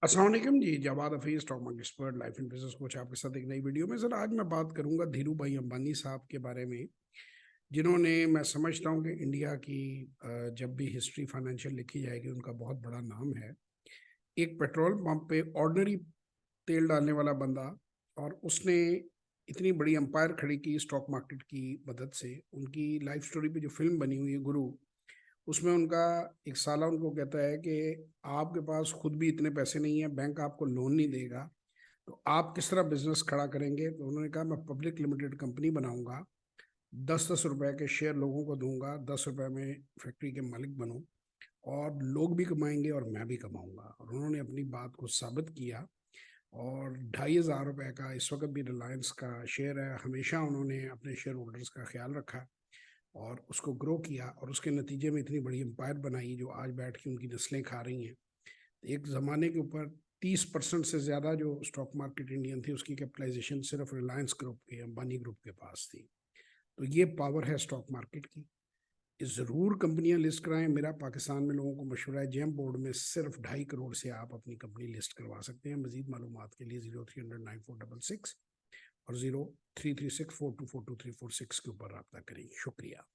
अस्सलाम वालेकुम जी। Jawad Hafeez, stock market expert, life and business coach, आपके साथ एक नई वीडियो में। सर, आज मैं बात करूंगा धीरू भाई अंबानी साहब के बारे में, जिन्होंने, मैं समझता हूं कि इंडिया की जब भी हिस्ट्री फाइनेंशियल लिखी जाएगी, उनका बहुत बड़ा नाम है। एक पेट्रोल पंप पे ऑर्डनरी तेल डालने वाला बंदा, और उसने इतनी बड़ी एम्पायर खड़ी की स्टॉक मार्केट की मदद से। उनकी लाइफ स्टोरी पे जो फिल्म बनी हुई है गुरु, उसमें उनका एक साला उनको कहता है कि आपके पास खुद भी इतने पैसे नहीं है, बैंक आपको लोन नहीं देगा, तो आप किस तरह बिजनेस खड़ा करेंगे। तो उन्होंने कहा, मैं पब्लिक लिमिटेड कंपनी बनाऊंगा, 10-10 रुपए के शेयर लोगों को दूंगा, 10 रुपए में फैक्ट्री के मालिक बनूं, और लोग भी कमाएंगे और मैं भी कमाऊंगा। और उन्होंने अपनी बात को साबित किया। और 2,500 रुपए का इस वक्त भी रिलायंस का शेयर है। हमेशा उन्होंने अपने शेयर होल्डर्स का ख्याल रखा और उसको ग्रो किया, और उसके नतीजे में इतनी बड़ी एम्पायर बनाई जो आज बैठ के उनकी नस्लें खा रही हैं। एक ज़माने के ऊपर 30% से ज़्यादा जो स्टॉक मार्केट इंडियन थी, उसकी कैपिटलाइजेशन सिर्फ रिलायंस ग्रुप के, अंबानी ग्रुप के पास थी। तो ये पावर है स्टॉक मार्केट की। ज़रूर कंपनियां लिस्ट कराएं। मेरा पाकिस्तान में लोगों को मशवरा है, जेम बोर्ड में सिर्फ 2.5 करोड़ से आप अपनी कंपनी लिस्ट करवा सकते हैं। मजीद मालूमात के लिए 03009466 और 033642423446 के ऊपर रब्ता करें। शुक्रिया।